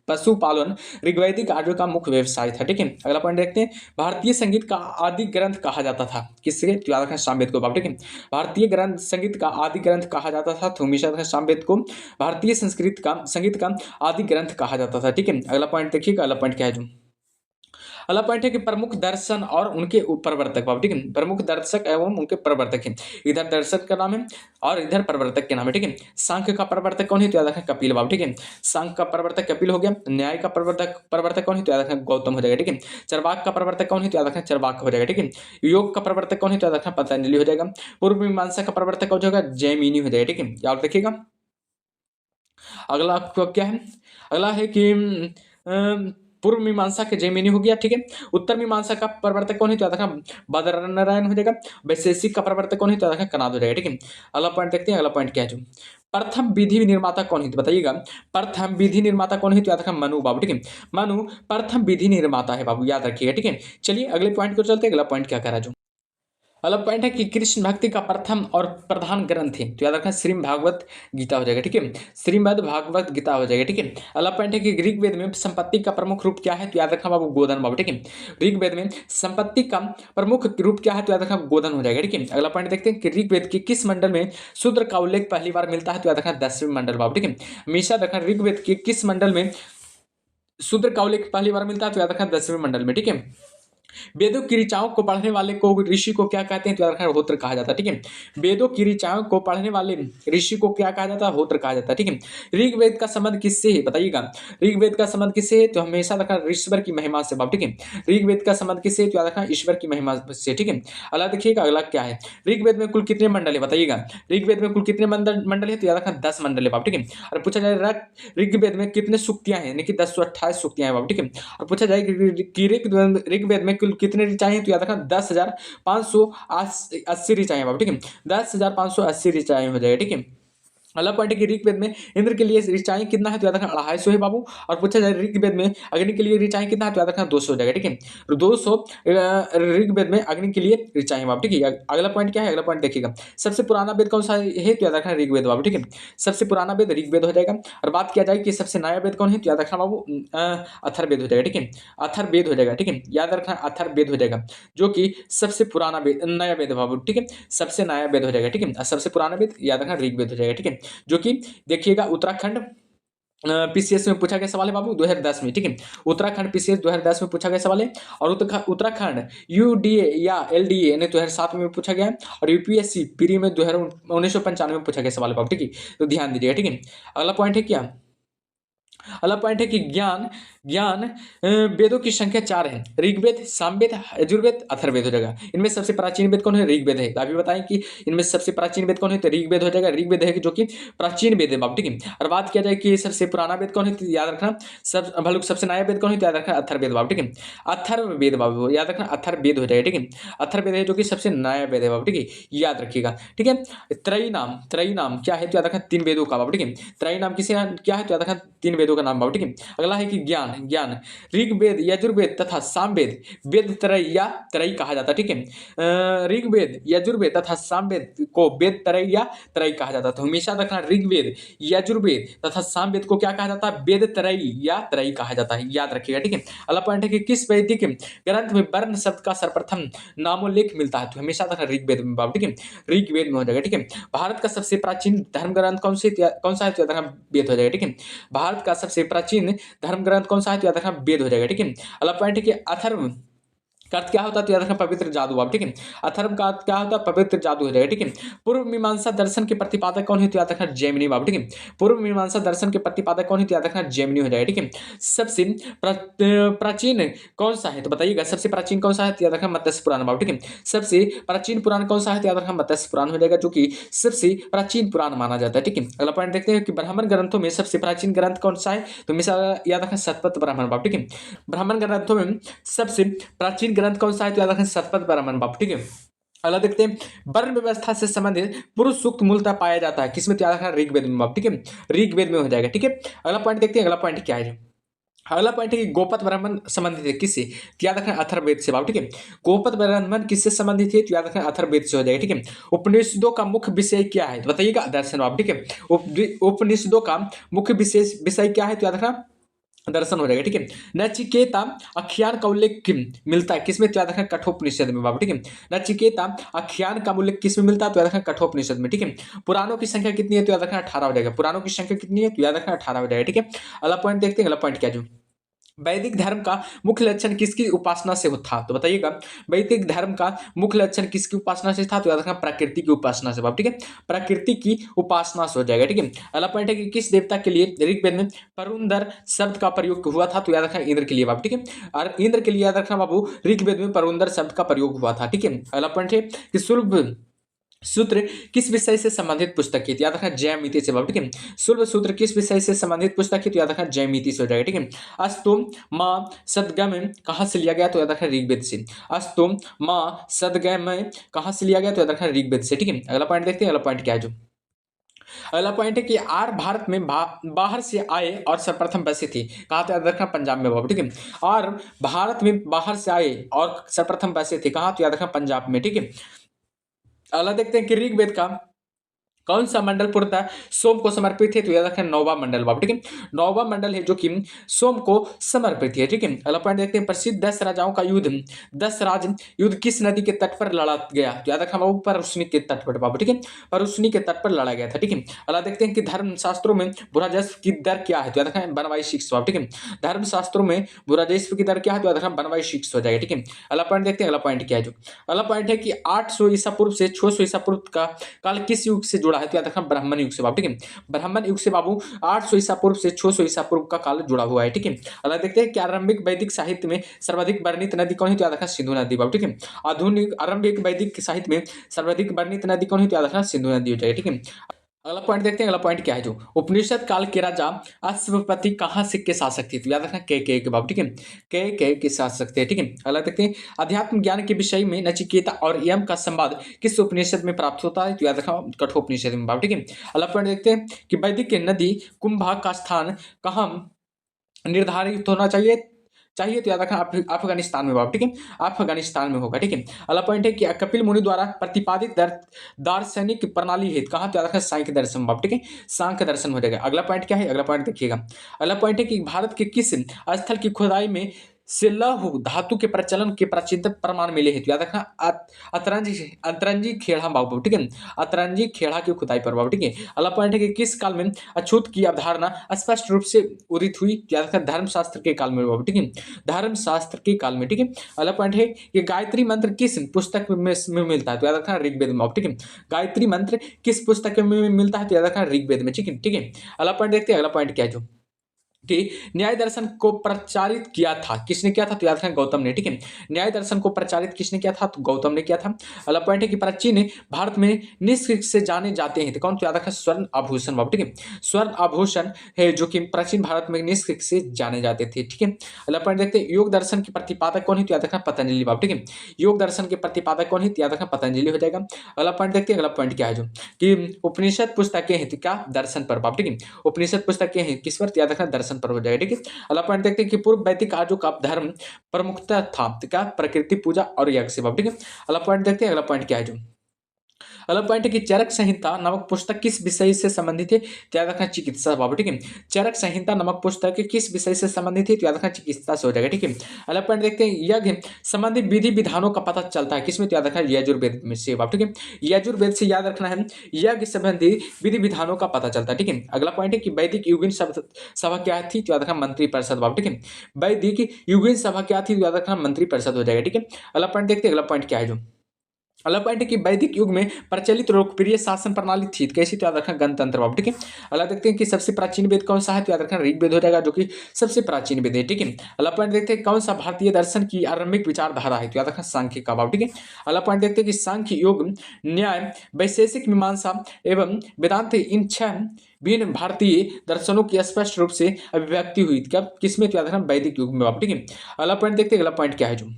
पशुपालन ऋग्वैदिक आर्यों का मुख्य व्यवसाय था, ठीक है। अगला पॉइंट देखते हैं, भारतीय संगीत का आदि ग्रंथ कहा जाता था किससे, तो याद रखना सामवेद को, ठीक है। भारतीय संगीत का आदि ग्रंथ कहा जाता था, तो हमेशा रखना सामवेद को भारतीय संगीत का आदि ग्रंथ कहा जाता था, ठीक है। अगला पॉइंट देखिएगा, अगला पॉइंट क्या है जो अगला पॉइंट है कि प्रमुख दर्शन और उनके प्रवर्तक बाबू, ठीक है। प्रमुख दर्शक एवं उनके प्रवर्तक हैं, इधर दर्शक का नाम है और इधर प्रवर्तक के नाम है, ठीक है। सांख्य का प्रवर्तक कौन है, तो याद रखना कपिल बाबू, ठीक है। सांख्य का प्रवर्तक कपिल हो गया। न्याय का प्रवर्तक कौन है, तो याद रखना गौतम हो जाएगा, ठीक है। चरवाक का प्रवर्तक कौन है, तो याद रखना चरवाक हो जाएगा, ठीक है। योग का प्रवर्तक कौन है, तो याद रखना पतंजलि हो जाएगा। पूर्व मीमांसा का प्रवर्तक कौन होगा, जैमिनी हो जाएगा, ठीक है। याद रखिएगा। अगला क्या है, अगला है कि पूर्व मीमांसा के जैमिनी हो गया, ठीक है। उत्तर मीमांसा का प्रवर्तक कौन है, तो याद रखना बादरायण हो जाएगा। वैशेषिक का प्रवर्तक कौन है, तो याद रखना कनाद हो जाएगा, ठीक है। अगला पॉइंट देखते हैं, अगला पॉइंट क्या है जो प्रथम विधि निर्माता कौन है, तो बताइएगा। प्रथम विधि निर्माता कौन है, तो याद रखना मनु बाबू, ठीक है। मनु प्रथम विधि निर्माता है बाबू, याद रखिएगा, ठीक है। चलिए अगले पॉइंट को चलते हैं, अगला पॉइंट क्या कह रहा है जो अगला पॉइंट है कि कृष्ण भक्ति का प्रथम और प्रधान ग्रंथ है, तो याद रखना श्रीमद् भागवत गीता हो जाएगा, ठीक है। श्रीमद् भागवत गीता हो जाएगा, ठीक है। अगला पॉइंट है कि ऋग्वेद में संपत्ति का प्रमुख रूप क्या है, तो याद रखना बाबू गोधन बाबू, ठीक है। ऋग्वेद में संपत्ति का प्रमुख रूप क्या है, तो याद रखना गोधन हो जाएगा, ठीक है। अगला पॉइंट देखते हैं कि ऋग्वेद के किस मंडल में शूद्र का उल्लेख पहली बार मिलता है, तो याद रखना 10वें मंडल बाबू, ठीक है। हमेशा रखना ऋग्वेद के किस मंडल में शूद्र का उल्लेख पहली बार मिलता है, तो याद रखना 10वें मंडल में, ठीक है। वेदों की ऋचाओं को पढ़ने वाले को ऋषि को क्या कहते हैं, तो याद रखना होत्र कहा जाता है। ठीक है, वेदों की ऋचाओं को पढ़ने वाले ऋषि को क्या कहा जाता है, होत्र कहा जाता है। ठीक है, ऋग्वेद का संबंध किससे है बताइएगा, ऋग्वेद का संबंध किससे है, तो हमेशा रखना ईश्वर की महिमा से बाप। ठीक है, ऋग्वेद का संबंध किससे है, तो याद रखना ईश्वर की महिमा से। ठीक है, अगला देखिएगा, अगला क्या है, ऋग्वेद में कुल कितने मंडल है बताइएगा, ऋग्वेद में कुल कितने मंडल है, तो याद रखना 10 मंडल है बाप। ठीक है, और पूछा जाए ऋग्वेद में कितने सूक्तियां हैं, यानी कि 10 से 28 सूक्तियां हैं बाप। ठीक है, और पूछा जाए कि ऋग्वेद में कुल कितने ऋचाएं हैं, तो याद रखना 10,580 ऋचाएं हैं बाप। ठीक है, 10,580 ऋचाएं हो जाएगा। ठीक है, अगला पॉइंट है कि ऋग्वेद में इंद्र के लिए ऋचाएं कितना है, तो याद रखना 250 है बाबू। और पूछा जाए ऋग्वेद में अग्नि के लिए ऋचाएं कितना है, तो याद रखना 200 हो जाएगा। ठीक है, तो 200 ऋग्वेद में अग्नि के लिए ऋचाएं बाबू। ठीक है, अगला पॉइंट क्या है, अगला पॉइंट देखिएगा, सबसे पुराना वेद कौन सा है, तो याद रखना ऋग्वेद बाबू। ठीक है, सबसे पुराना वेद ऋग्वेद हो जाएगा। और बात किया जाए कि सबसे नया वेद कौन है, तो याद रखना बाबू अथर्ववेद हो जाएगा। ठीक है, अथर्ववेद हो जाएगा। ठीक है, याद रखना अथर्ववेद हो जाएगा, जो कि सबसे पुराना वेद, नया वेद बाबू। ठीक है, सबसे नया वेद हो जाएगा। ठीक है, सबसे पुराना वेद याद रखना ऋग्वेद हो जाएगा। ठीक है, जो कि देखिएगा उत्तराखंड पीसीएस में पूछा गया सवाल है बाबू 2010 में। ठीक है, उत्तराखंड पीसीएस 2010 में पूछा गया सवाल है। और उत्तराखंड यूडीए या एलडीए ने 2007 में पूछा गया है। और यूपीएससी प्री में 1995 में पूछा गया सवाल है बाबू। ठीक है, तो ध्यान दीजिएगा। ठीक है, अगला पॉइंट है क्या, अगला पॉइंट है कि ज्ञान ज्ञान वेदों की संख्या 4 है, ऋग्वेद, सामवेद, यजुर्वेद, अथर्ववेद हो जाएगा। इनमें सबसे प्राचीन वेद कौन है, ऋग्वेद है। अभी बताएं कि इनमें सबसे प्राचीन वेद कौन है, तो ऋग्वेद हो जाएगा। ऋग्वेद है जो कि प्राचीन वेद है बाबू। ठीक है, और बात किया जाए कि सबसे पुराना वेद कौन है, तो याद रखना सब भलुक सबसे नया वेद कौन है, तो याद रखना अथर्ववेद बाबू। ठीक है, अथर्ववेद बाबू याद रखना अथर्ववेद हो जाएगा। ठीक है, अथर्ववेद है जो कि सबसे नया वेद है बाबू। ठीक है, याद रखिएगा। ठीक है, त्रयी नाम क्या है, तो याद रखना 3 वेदों का बाबू। ठीक है, त्रयी नाम किसे क्या है, तो याद रखना 3 वेदों का नाम बाबू। ठीक है, अगला है कि ज्ञान ज्ञान ऋग्वेद, यजुर्वेद तथा सामवेद वेद त्रय या त्रयी कहा जाता है। ठीक है, ऋग्वेद, यजुर्वेद तथा सामवेद को वेद त्रय या त्रयी कहा जाता है। तो हमेशा रखना ऋग्वेद, यजुर्वेद तथा सामवेद को क्या कहा जाता है, वेद त्रयी या त्रयी कहा जाता है, याद रखिएगा। ठीक है, अगला पॉइंट है कि किस वैदिक ग्रंथ में वर्ण शब्द का सर्वप्रथम नामोल्लेख मिलता है, तो हमेशा रखना ऋग्वेद में बाबू। ठीक है, ऋग्वेद में हो जाएगा। ठीक है, भारत का सबसे प्राचीन धर्म ग्रंथ कौन सा है, तो याद रखना वेद हो जाएगा। ठीक है, भारत का सबसे प्राचीन धर्म ग्रंथ कौन सा है, तो याद रखना वेद हो जाएगा। ठीक है, अगला पॉइंट है कि अथर्व का अर्थ क्या होता है, तो याद रखना पवित्र जादू बाब। ठीक है, अथर्व का अर्थ क्या होता है, पवित्र जादू हो जाएगा। ठीक है, पूर्व मीमांसा दर्शन के प्रतिपादक कौन है, तो याद रखना जैमिनी बाब। ठीक है, पूर्व मीमांसा दर्शन के प्रतिपादक कौन है, तो याद रखना जैमिनी हो जाएगा। ठीक है, सबसे प्राचीन कौन सा है, तो बताइएगा, सबसे प्राचीन कौन सा है, तो याद रखना मत्स्य पुराण बाब। ठीक है, सबसे प्राचीन पुराण कौन सा है, तो याद रखना मत्स्य पुराण हो जाएगा, जो कि सबसे प्राचीन पुराण माना जाता है। ठीक है, अगला पॉइंट देखते हैं कि ब्राह्मण ग्रंथों में सबसे प्राचीन ग्रंथ कौन सा है, तो हमेशा याद रखना शतपथ ब्राह्मण बाब। ठीक है, ब्राह्मण ग्रंथों में सबसे प्राचीन ग्रंथ कौन सा है, तो याद रखें शतपथ ब्राह्मण बाप। ठीक है, अगला देखते हैं वर्ण व्यवस्था से संबंधित पुरुष सूक्त मूलतः पाया जाता है किसमें, तो याद रखना ऋग्वेद में बाप। ठीक है, ऋग्वेद में हो जाएगा। ठीक है, अगला पॉइंट देखते हैं, अगला पॉइंट क्या है, अगला पॉइंट है कि गोपत ब्राह्मण संबंधित है किससे, तो याद रखना अथर्ववेद से बाप। ठीक है, गोपत ब्राह्मण किससे संबंधित है, तो याद रखना अथर्ववेद से हो जाएगा। ठीक है, उपनिषदों का मुख्य विषय क्या है, तो बताइएगा दर्शन बाप। ठीक है, उपनिषदों का मुख्य विषय क्या है, तो याद रखना दर्शन हो जाएगा। ठीक है, नचिकेता आख्यान का उल्लेख मिलता है किसमें, तो याद रखना कठोपनिषद में बाबू। ठीक है, नचिकेता आख्यान का उल्लेख किसमें मिलता है, तो याद रखना कठोपनिषद में। ठीक है, पुराणों की संख्या कितनी है, तो याद रखना 18 हो जाएगा। पुराणों की संख्या कितनी है, तो याद रखना 18 हो जाएगा। ठीक है, अगला पॉइंट देखते हैं, अगला पॉइंट क्या जो वैदिक धर्म का मुख्य लक्षण किसकी उपासना से था, तो बताइएगा, वैदिक धर्म का मुख्य लक्षण किसकी उपासना से था, तो याद रखना प्रकृति की उपासना से बाप। ठीक है, प्रकृति की उपासना से हो जाएगा। ठीक है, अगला पॉइंट है कि किस देवता के लिए ऋग्वेद में परुंदर शब्द का प्रयोग हुआ था, तो याद रखना इंद्र के लिए बाप। ठीक है, और इंद्र के लिए याद रखना बाबू ऋग्वेद में परुंदर शब्द का प्रयोग हुआ था। ठीक है, अगला पॉइंट है कि सुलभ सूत्र किस विषय से संबंधित पुस्तक है, तो याद रखना जयमिति से बाबू। ठीक है, शुल्भ सूत्र किस विषय से संबंधित पुस्तक है, तो याद रखना जयमिति से हो जाएगा। ठीक है, अस्तु माँ सदगम कहाँ से लिया गया, तो याद रखना ऋग्वेद से। अस्तु माँ सदगम कहाँ से लिया गया, तो याद रखना ऋग्वेद से। ठीक है, अगला पॉइंट देखते हैं, अगला पॉइंट क्या है जो अगला पॉइंट है कि आर भारत में बाहर से आए और सर्वप्रथम बसे थे, कहाँ, तो याद रखना पंजाब में बाबू। ठीक है, और भारत में बाहर से आए और सर्वप्रथम बसे थे कहाँ, तो याद रखना पंजाब में। ठीक है, अगला देखते हैं कि ऋग्वेद का कौन सा मंडल पूर्णतः सोम को समर्पित है? तो याद रखना नौवा मंडल बाबू, ठीक है। नौवा मंडल है जो कि सोम को समर्पित है, ठीक है। अगला पॉइंट देखते हैं, प्रसिद्ध 10 राजाओं का युद्ध, 10 राज युद्ध किस नदी के तट पर लड़ा गया? तो याद रखना बाबू परउस्नी के तट पर बाबू, ठीक है। परउस्नी के तट पर लड़ा गया था, ठीक है। अगला देखते हैं कि धर्मशास्त्रों में बुराजस्व की दर क्या है? तो याद रखना 1/6 बाबू, ठीक है। धर्मशास्त्रों में बुराजस्व की दर क्या है? तो याद रखना 1/6 हो जाएगा, ठीक है। अगला पॉइंट देखते हैं, अगला पॉइंट क्या है जो अगला पॉइंट है कि 800 ईसा पूर्व से 600 ईसा पूर्व का काल किस युग से जुड़ा है? तो याद रखना ब्राह्मण युग से बाबू, ठीक है। ब्राह्मण युग से बाबू 800 ईसा पूर्व से 600 ईसा पूर्व का काल जुड़ा हुआ है, ठीक है। अगला देखते हैं कि आरंभिक वैदिक साहित्य में सर्वाधिक वर्णित नदी कौन है? तो याद रखना सिंधु नदी बाबू, ठीक है। आधुनिक आरंभिक वैदिक साहित्य में सर्वाधिक वर्णित नदी कौन है? तो याद रखना सिंधु नदी हो जाएगी, ठीक है। अगला पॉइंट देखते हैं, अगला पॉइंट क्या है जो उपनिषद काल के राजा अश्वपति कहाँ से के शासक थे? तो याद रखना के बाबू, ठीक है। के शासक थे, ठीक है। अगला देखते हैं, अध्यात्म ज्ञान के विषय में नचिकेता और यम का संवाद किस उपनिषद में प्राप्त होता है? तो याद रखना कठोपनिषद में बाबू, ठीक है। अगला पॉइंट देखते हैं कि वैदिक नदी कुंभा का स्थान कहाँ निर्धारित होना चाहिए तो याद रखना अफगानिस्तान में बाबू, ठीक है। अफगानिस्तान में होगा, ठीक है। अगला पॉइंट है कि कपिल मुनि द्वारा प्रतिपादित दार्शनिक प्रणाली है कहाँ? तो याद रखना सांख्य दर्शन बाबू, ठीक है। सांख्य दर्शन हो जाएगा। अगला पॉइंट क्या है? अगला पॉइंट देखिएगा, अगला पॉइंट है कि भारत के किस स्थल की खुदाई में से लौह धातु के प्रचलन के प्राचीनतम प्रमाण मिले हैं? तो याद रखना अतरंजी खेड़ा बाबू, ठीक है। अतरंजी खेड़ा की खुदाई पर बाबू, ठीक है। अगला पॉइंट है कि किस काल में अछूत की अवधारणा स्पष्ट रूप से उदित हुई? याद रखना धर्मशास्त्र के काल में बाबू, ठीक है। धर्मशास्त्र के काल में, ठीक है। अगला पॉइंट है कि गायत्री मंत्र किस पुस्तक में मिलता है? तो याद रखना ऋग्वेद में, ठीक है। गायत्री मंत्र किस पुस्तक में मिलता है? तो याद रखना ऋग्वेद में, ठीक है, ठीक है। अगला पॉइंट देखते हैं, अगला पॉइंट क्या है जो कि न्याय दर्शन को प्रचारित किया था, किसने किया था? तो याद रखना गौतम ने, ठीक है। न्याय दर्शन को प्रचारित किसने किया था? तो गौतम ने किया था। अगला पॉइंट है कि प्राचीन भारत में निष्क से जाने जाते हैं तो कौन? तो याद रखना स्वर्ण आभूषण बाबू, ठीक है। स्वर्ण आभूषण है जो कि प्राचीन भारत में निष्क से जाने जाते थे, ठीक है। अगला पॉइंट देखते हैं, योग दर्शन के प्रतिपादक कौन है? तो याद रखना पतंजलि बाबू, ठीक है। योग दर्शन के प्रतिपादक कौन है? तो याद रखना पतंजलि हो जाएगा। अगला पॉइंट देखते हैं, अगला पॉइंट क्या है जो कि उपनिषद पुस्तकें हैं तो क्या? दर्शन पर बाबू, ठीक है। उपनिषद पुस्तकें हैं किस पर? तो याद रखना दर्शन पर हो जाएगा, ठीक है। अगला पॉइंट देखते हैं कि पूर्व वैदिक आर्यों का धर्म प्रमुखता था तो क्या? प्रकृति पूजा और यज्ञ से बाबू, ठीक है। अगला पॉइंट देखते हैं, अगला पॉइंट क्या है जो अगला पॉइंट है कि चरक संहिता नामक पुस्तक किस विषय से संबंधित है? तो याद रखना चिकित्सा बाबू, ठीक है। चरक संहिता नामक पुस्तक किस विषय से संबंधित है? तो याद रखना चिकित्सा से हो जाएगा, ठीक है। अगला पॉइंट देखते हैं, यज्ञ संबंधित विधि विधानों का पता चलता है किसमें? तो याद रखना यजुर्वेद में से बाबू, ठीक है। यजुर्वेद से याद रखना है यज्ञ संबंधी विधि विधानों का पता चलता है, ठीक है। अगला पॉइंट है कि वैदिक युगीन सभा क्या थी? तो याद रखना मंत्री परिषद बाबू, ठीक है। वैदिक युगीन सभा क्या थी? तो याद रखना मंत्री परिषद हो जाएगा, ठीक है। अगला पॉइंट देखते हैं, अगला पॉइंट क्या है जो अगला पॉइंट है कि वैदिक युग में प्रचलित लोकप्रिय शासन प्रणाली थी कैसी? तो याद रखना गणतंत्र बाबू, ठीक है। अगला देखते हैं कि सबसे प्राचीन वेद कौन सा है? तो याद रखना ऋग्वेद हो जाएगा जो कि सबसे प्राचीन वेद है, ठीक है। अगला पॉइंट देखते हैं कौन सा भारतीय दर्शन की आरंभिक विचारधारा है? तो याद रखना सांख्य का बाबू, ठीक है। अगला पॉइंट देखते हैं कि सांख्य योग, न्याय, वैशेषिक मीमांसा एवं वेदांत इन 6 भिन्न भारतीय दर्शनों की स्पष्ट रूप से अभिव्यक्ति हुई कब? किसमें? तो याद रखना वैदिक युग में बाबू, ठीक है। अगला पॉइंट देखते हैं, अगला पॉइंट क्या है जो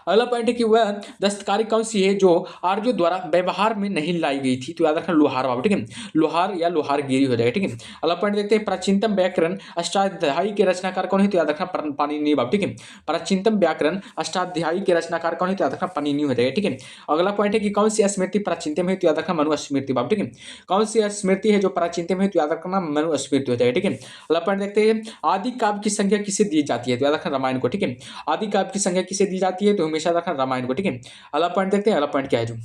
अगला पॉइंट है कि वह दस्तकारी कौन सी है जो आर्यों द्वारा व्यवहार में नहीं लाई गई थी? तो याद रखना लोहार बाबू, ठीक है। लोहार या लोहारगिरी हो जाएगा, ठीक है। अगला पॉइंट देखते हैं, प्राचीनतम व्याकरण अष्टाध्यायी के रचनाकार कौन है? तो याद रखना पाणिनि बाबू, ठीक है। प्राचीनतम व्याकरण अष्टाध्यायी के रचनाकार कौन है? तो याद रखना पाणिनि हो जाएगा, ठीक है। अगला पॉइंट है कि कौन सी स्मृति प्राचीनतम है? तो याद रखना मनुस्मृति बाबू, ठीक है। कौन सी स्मृति है जो प्राचीनतम है? तो याद रखना मनुस्मृति हो जाएगा, ठीक है। अगला पॉइंट देखते हैं, आदि काव्य की संख्या किसे दी जाती है? तो याद रखना रामायण को, ठीक है। आदि काव्य की संख्या किसे दी जाती है? तो हमेशा रखना रामायण को, ठीक है। अगला पॉइंट देखते हैं, अगला पॉइंट क्या है जो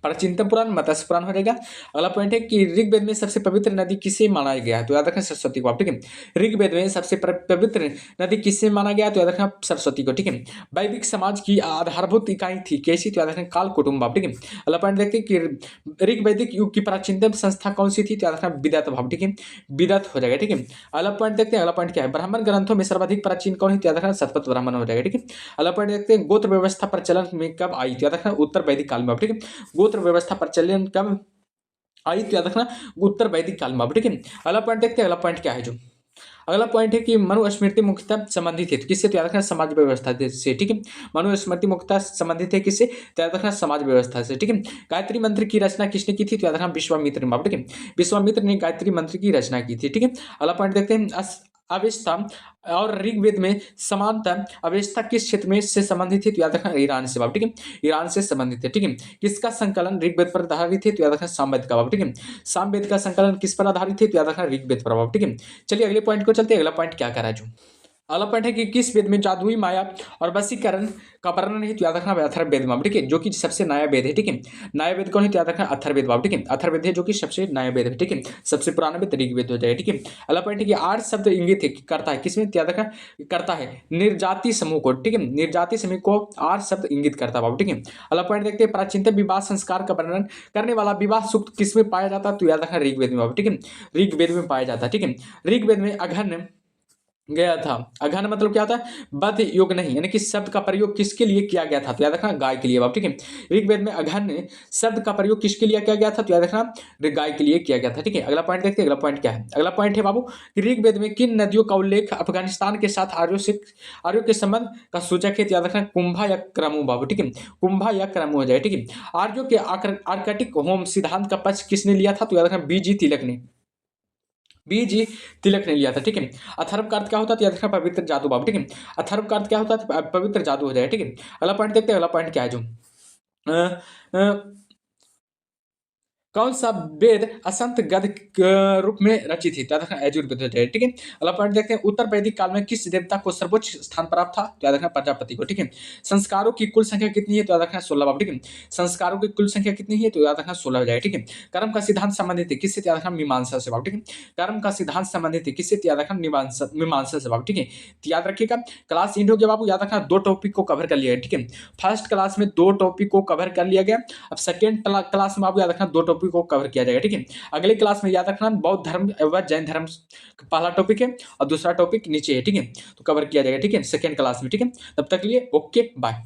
प्राचीनतम पुराण मत्स्य पुराण हो जाएगा। अगला पॉइंट है कि ऋग्वेद में सबसे पवित्र नदी किसे माना गया है? तो याद रखना सरस्वती को, ठीक है। ऋग्वेद में सबसे पवित्र नदी किसे माना गया? तो याद रखना सरस्वती को, ठीक है। वैदिक समाज की आधारभूत इकाई थी कैसी? तो याद रखना काल कुटुंब, ठीक है। अगला पॉइंट देखते हैं कि ऋग्वैदिक युग की प्राचीनतम संस्था कौन सी थी? तो याद रखना विदत भाव, ठीक है। विदत हो जाएगा, ठीक है। अगला पॉइंट देखते हैं, अगला पॉइंट क्या है, ब्राह्मण ग्रंथों में सर्वाधिक प्राचीन कौन है? तो याद रखना शतपथ ब्राह्मण हो जाएगा, ठीक है। अगला पॉइंट देखते हैं, गोत्र व्यवस्था प्रचलन में कब आई? तो याद रखना उत्तर वैदिक काल में, ठीक है। गोत्र व्यवस्था प्रचलन कब आई? तो याद रखना उत्तर वैदिक काल में, ठीक है। अगला पॉइंट देखते हैं, अगला पॉइंट क्या है जो अगला पॉइंट है कि मनुस्मृति मुख्यतः संबंधित है तो किससे? तो याद रखना समाज व्यवस्था से, ठीक है। मनुस्मृति मुख्यतः संबंधित है किससे? तो याद रखना समाज व्यवस्था से, ठीक है। गायत्री मंत्र की रचना किसने की थी? तो याद रखना विश्वामित्र ने, ठीक है। विश्वामित्र ने गायत्री मंत्र की रचना की थी, ठीक है। अगला पॉइंट देखते हैं, अवस्था और ऋग्वेद में समानता अवस्था किस क्षेत्र में से संबंधित है? तो याद रखना ईरान से बाबू, ठीक है, ईरान से संबंधित है, ठीक है। किसका संकलन ऋग्वेद पर आधारित है? तो याद रखना सामवेद का बाबू, ठीक है। सामवेद का संकलन किस पर आधारित है? तो याद रखना ऋग्वेद पर बाबू, ठीक है। चलिए अगले पॉइंट को चलते हैं। अगला पॉइंट क्या कह रहा है जो अगला पॉइंट है कि किस वेद में जादुई माया और वशीकरण का वर्णन है? तो याद रखना अथर्ववेद बाबू, ठीक है, जो कि सबसे नया वेद है, ठीक है। नया वेद कौन है? तो याद रखना अथर्ववेद बाबू, ठीक है। अथर्ववेद है जो कि सबसे नया वेद है, ठीक है। सबसे पुराना वेद ऋग्वेद हो जाएगा, ठीक है। अगला पॉइंट है कि आठ शब्द इंगित है करता है किसमें? तो याद रखना करता है निर्जाति समूह को, ठीक है। निर्जाति समूह को आठ शब्द इंगित करता है बाबू, ठीक है। अगला पॉइंट देखते हैं प्राचीनतम विवाह संस्कार का वर्णन करने वाला विवाह सूक्त किसमें पाया जाता है? तो याद रखना ऋग्वेद में बाबू, ठीक है। ऋग्वेद में पाया जाता है, ठीक है। ऋग्वेद में अघन गया था। अघन मतलब क्या होता है? बद योग नहीं, यानी कि शब्द का प्रयोग किसके लिए किया गया था? तो याद रखना गाय के लिए बाप, ठीक है। ऋग्वेद में अघन शब्द का प्रयोग किसके लिए किया गया था? तो याद रखना गाय के लिए किया गया था, ठीक है। अगला पॉइंट देखते हैं। अगला पॉइंट क्या है? अगला पॉइंट है बाबू कि ऋग्वेद में किन नदियों का उल्लेख अफगानिस्तान के साथ आर्यों के संबंध का सूचक है? तो याद रखना कुंभा या क्रमु बाबू, ठीक है। कुंभा या क्रमु हो जाए, ठीक है। आर्यों के आर्कटिक होम सिद्धांत का पक्ष किसने लिया था? तो याद रखना बीजी तिलक ने, बीजी तिलक ने लिया था, ठीक है। अथर्व का अर्थ क्या होता है? तो याद रखना पवित्र जादू बाबू, ठीक है। अथर्व का अर्थ क्या होता है? पवित्र जादू हो जाए, ठीक है। अगला पॉइंट देखते हैं। अगला पॉइंट क्या है जो अ, अ, कौन सा वेद असंत गद रूप में रचित है? तो याद रखना यजुर्वेद हो जाए, ठीक है। अगला पॉइंट देखते हैं। उत्तर वैदिक काल में किस देवता को सर्वोच्च स्थान प्राप्त था? तो याद रखना प्रजापति को, ठीक है। संस्कारों की कुल संख्या कितनी है? तो याद रखना 16 बाबू, ठीक है। संस्कारों की कुल संख्या कितनी है? तो याद रखना 16 हो जाए, ठीक है। कर्म का सिद्धांत संबंधित है किससे? तो याद रखना मीमांसा से बाबू, ठीक है। कर्म का सिद्धांत संबंधित है किससे? तो याद रखना मीमांसा से बाबू, ठीक है। तो याद रखिएगा क्लास एंड हो गया बाबू। याद रखना दो टॉपिक को कवर कर लिया है, ठीक है। फर्स्ट क्लास में दो टॉपिक को कवर कर लिया गया। अब सेकेंड क्लास में बाबू याद रखना दो टॉपिक को कवर किया जाएगा, ठीक है। अगले क्लास में याद रखना बौद्ध धर्म एवं जैन धर्म पहला टॉपिक है और दूसरा टॉपिक नीचे है, ठीक है। तो कवर किया जाएगा, ठीक है, सेकेंड क्लास में, ठीक है। तब तक के लिए ओके बाय।